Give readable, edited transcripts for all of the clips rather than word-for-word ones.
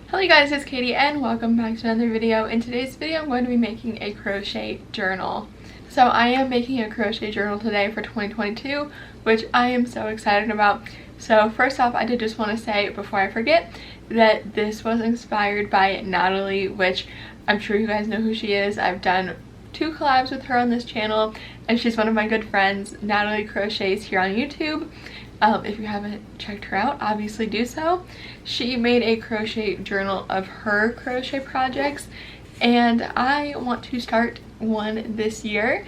Hello you guys, it's Katie and welcome back to another video. In today's video I'm going to be making a crochet journal. So I am making a crochet journal today for 2022, which I am so excited about. So first off, I did just want to say before I forget that this was inspired by Natalie, which I'm sure you guys know who she is. I've done 2 collabs with her on this channel and she's one of my good friends. Natalie Crochets here on YouTube. If you haven't checked her out, obviously do so. She made a crochet journal of her crochet projects and I want to start one this year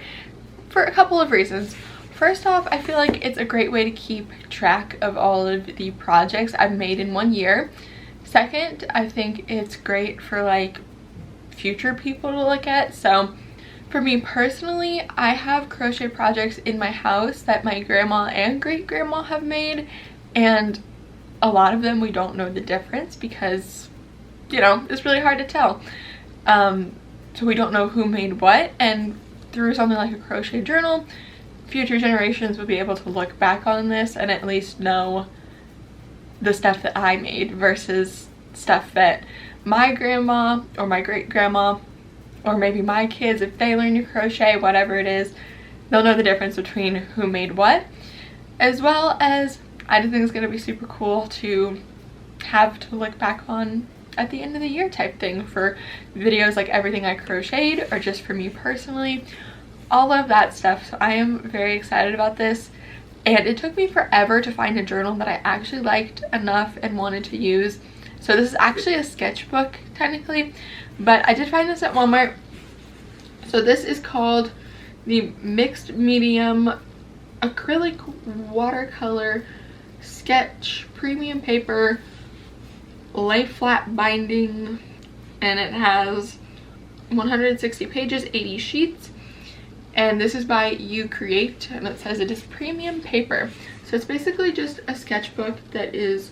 for a couple of reasons. First off, I feel like it's a great way to keep track of all of the projects I've made in one year. Second, I think it's great for like future people to look at. So for me personally, I have crochet projects in my house that my grandma and great-grandma have made, and a lot of them we don't know the difference because, you know, it's really hard to tell. So we don't know who made what, and through something like a crochet journal, future generations will be able to look back on this and at least know the stuff that I made versus stuff that my grandma or my great-grandma or maybe my kids, if they learn to crochet, whatever it is, they'll know the difference between who made what. As well as, I just think it's going to be super cool to have to look back on at the end of the year type thing for videos like everything I crocheted or just for me personally, all of that stuff. So I am very excited about this, and it took me forever to find a journal that I actually liked enough and wanted to use. So this is actually a sketchbook technically, but I did find this at Walmart. So this is called the Mixed Medium Acrylic Watercolor Sketch Premium Paper Lay Flat Binding, and it has 160 pages, 80 sheets, and this is by You Create, and it says it is premium paper. So it's basically just a sketchbook that is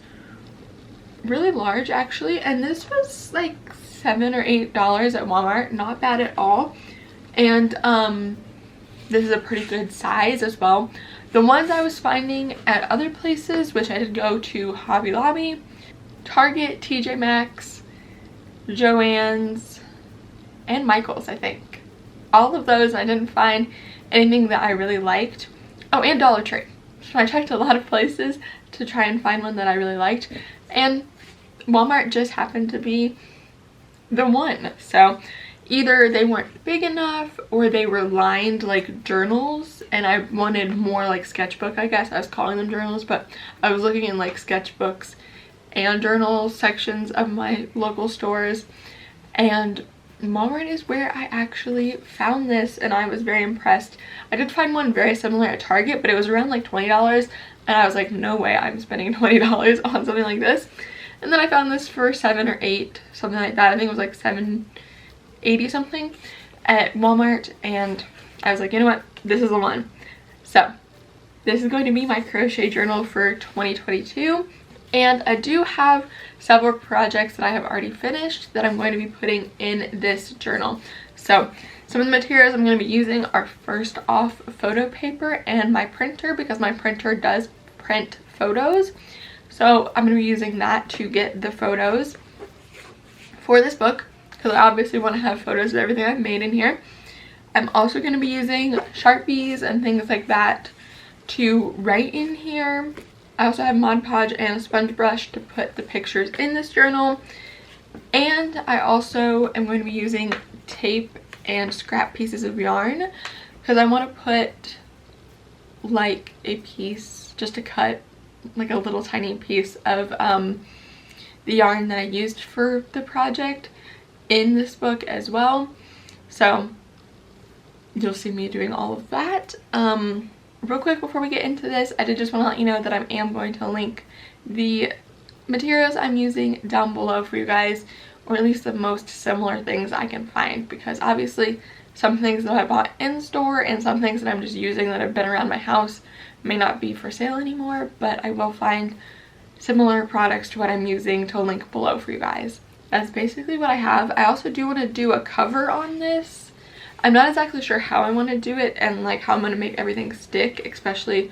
really large actually, and this was like $7 or $8 at Walmart, not bad at all. And this is a pretty good size as well. The ones I was finding at other places, which I did go to Hobby Lobby, Target, TJ Maxx, Joann's, and Michael's, I think. All of those, I didn't find anything that I really liked. Oh, and Dollar Tree. So I checked a lot of places to try and find one that I really liked, and Walmart just happened to be the one. So either they weren't big enough or they were lined like journals, and I wanted more like sketchbook, I guess. I was calling them journals, but I was looking in like sketchbooks and journal sections of my local stores, and Walmart is where I actually found this, and I was very impressed. I did find one very similar at Target, but it was around like $20, and I was like, no way I'm spending $20 on something like this. And then I found this for $7 or $8, something like that. I think it was like $7.80 something at Walmart, and I was like, you know what, this is the one. So this is going to be my crochet journal for 2022, and I do have several projects that I have already finished that I'm going to be putting in this journal. So some of the materials I'm going to be using are, first off, photo paper and my printer, because my printer does print photos. So I'm going to be using that to get the photos for this book, because I obviously want to have photos of everything I've made in here. I'm also going to be using Sharpies and things like that to write in here. I also have Mod Podge and a sponge brush to put the pictures in this journal. And I also am going to be using tape and scrap pieces of yarn, because I want to put like a piece, just to cut like a little tiny piece of the yarn that I used for the project in this book as well. So you'll see me doing all of that. Real quick before we get into this, I did just want to let you know that I am going to link the materials I'm using down below for you guys, or at least the most similar things I can find, because obviously some things that I bought in store and some things that I'm just using that have been around my house may not be for sale anymore, but I will find similar products to what I'm using to link below for you guys. That's basically what I have. I also do want to do a cover on this. I'm not exactly sure how I want to do it and like how I'm going to make everything stick, especially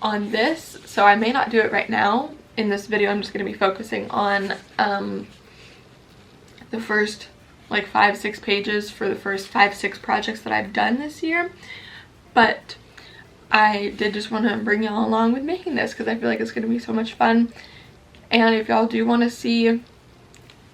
on this, so I may not do it right now. In this video I'm just going to be focusing on the first like 5-6 pages for the first 5-6 projects that I've done this year, but I did just want to bring y'all along with making this because I feel like it's going to be so much fun. And if y'all do want to see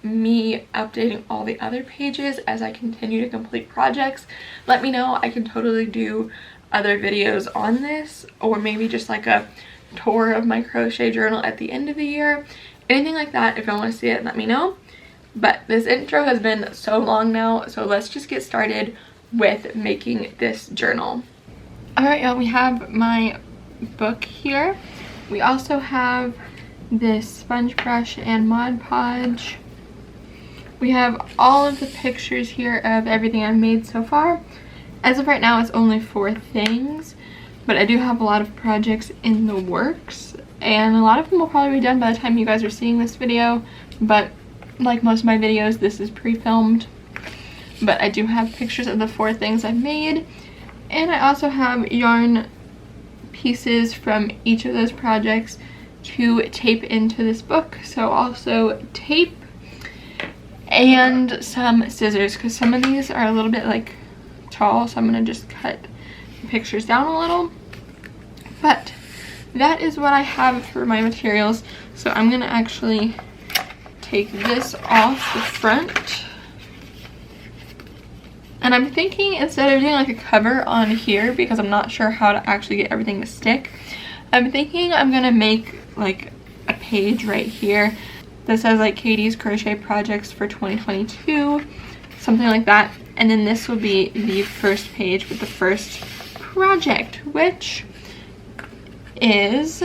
me updating all the other pages as I continue to complete projects, let me know. I can totally do other videos on this, or maybe just like a tour of my crochet journal at the end of the year. Anything like that. If y'all want to see it, let me know. But this intro has been so long now, so let's just get started with making this journal. Alright y'all, we have my book here. We also have this sponge brush and Mod Podge. We have all of the pictures here of everything I've made so far. As of right now, it's only 4 things, but I do have a lot of projects in the works, and a lot of them will probably be done by the time you guys are seeing this video, but like most of my videos, this is pre-filmed. But I do have pictures of the 4 things I've made, and I also have yarn pieces from each of those projects to tape into this book. So also tape and some scissors, because some of these are a little bit like tall, so I'm going to just cut the pictures down a little. But that is what I have for my materials. So I'm going to actually take this off the front, and I'm thinking instead of doing like a cover on here, because I'm not sure how to actually get everything to stick, I'm thinking I'm gonna make like a page right here that says like Katie's crochet projects for 2022, something like that, and then this will be the first page with the first project, which is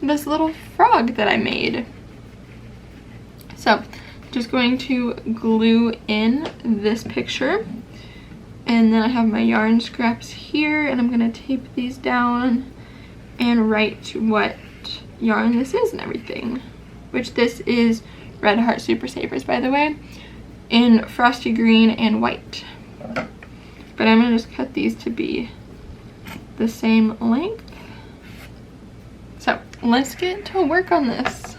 this little frog that I made. So, just going to glue in this picture, and then I have my yarn scraps here, and I'm going to tape these down and write what yarn this is and everything, which this is Red Heart Super Savers, by the way, in frosty green and white. But I'm going to just cut these to be the same length. So, let's get to work on this.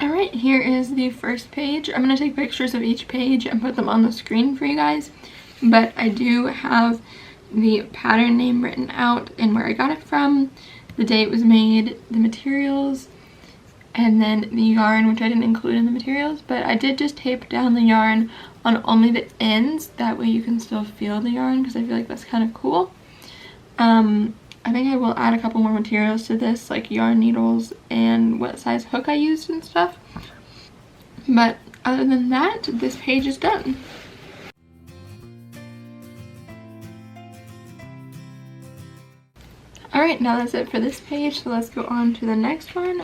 Alright, here is the first page. I'm going to take pictures of each page and put them on the screen for you guys. But I do have the pattern name written out and where I got it from, the day it was made, the materials, and then the yarn, which I didn't include in the materials. But I did just tape down the yarn on only the ends. That way you can still feel the yarn, because I feel like that's kind of cool. I think I will add a couple more materials to this, like yarn needles and what size hook I used and stuff. But other than that, this page is done. Alright, now that's it for this page, so let's go on to the next one.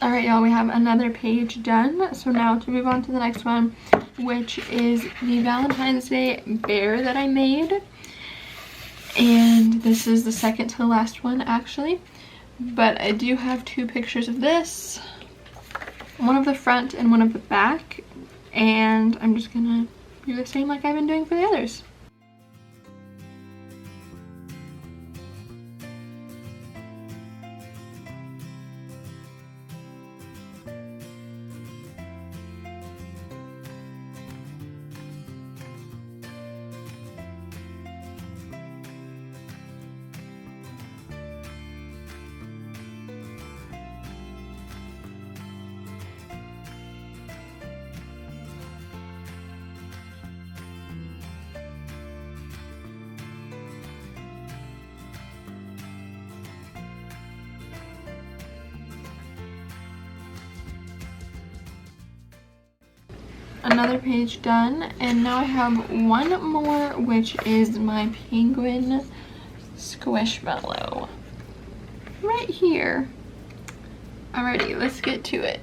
Alright y'all, we have another page done. So now to move on to the next one, which is the Valentine's Day bear that I made. And this is the second to the last one actually. But I do have two pictures of this. One of the front and one of the back. And I'm just gonna do the same like I've been doing for the others. Another page done, and now I have one more, which is my penguin squishmallow right here. Alrighty, let's get to it.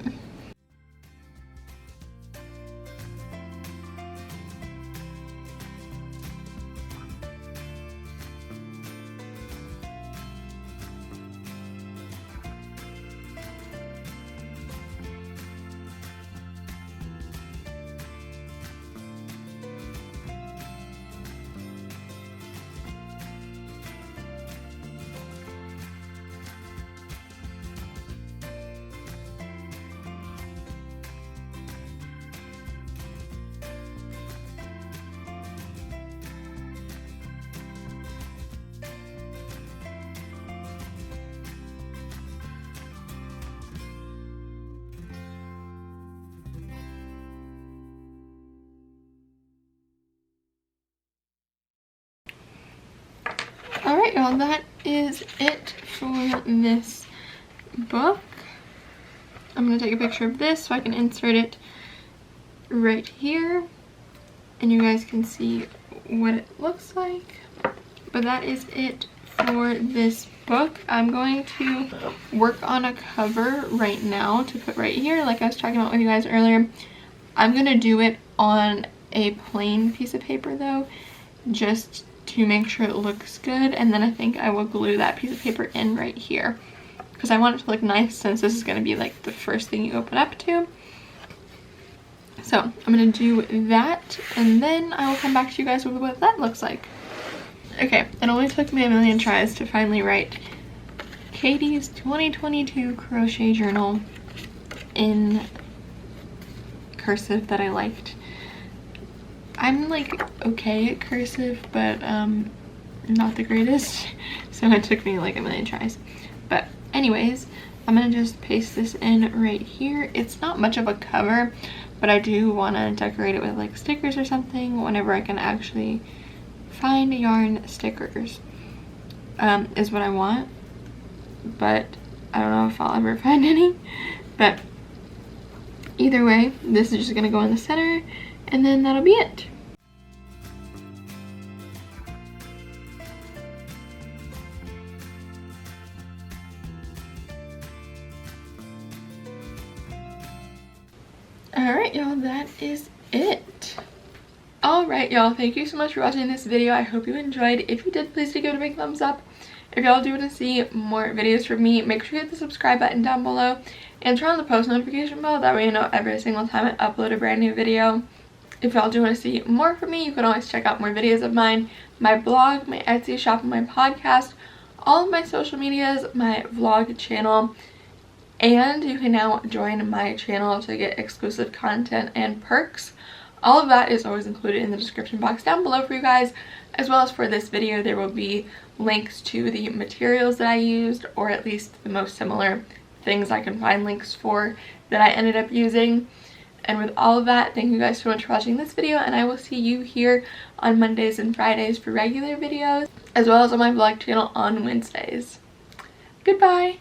Alright y'all, that is it for this book. I'm going to take a picture of this so I can insert it right here and you guys can see what it looks like. But that is it for this book. I'm going to work on a cover right now to put right here like I was talking about with you guys earlier. I'm going to do it on a plain piece of paper though, just to make sure it looks good, and then I think I will glue that piece of paper in right here because I want it to look nice since this is going to be like the first thing you open up to. So I'm going to do that and then I will come back to you guys with what that looks like. Okay, it only took me a million tries to finally write Katie's 2022 crochet journal in cursive that I liked. I'm like okay at cursive, but not the greatest, so it took me like a million tries. But anyways, I'm gonna just paste this in right here. It's not much of a cover, but I do want to decorate it with like stickers or something whenever I can actually find yarn stickers, is what I want. But I don't know if I'll ever find any. But either way, this is just gonna go in the center and then that'll be it. Alright y'all, that is it. Alright y'all, thank you so much for watching this video. I hope you enjoyed. If you did, please do give it a big thumbs up. If y'all do want to see more videos from me, make sure you hit the subscribe button down below and turn on the post notification bell. That way you know every single time I upload a brand new video. If y'all do want to see more from me, you can always check out more videos of mine, my blog, my Etsy shop, and my podcast, all of my social medias, my vlog channel, and you can now join my channel to get exclusive content and perks. All of that is always included in the description box down below for you guys, as well as for this video there will be links to the materials that I used, or at least the most similar things I can find links for that I ended up using. And with all of that, thank you guys so much for watching this video, and I will see you here on Mondays and Fridays for regular videos, as well as on my vlog channel on Wednesdays. Goodbye!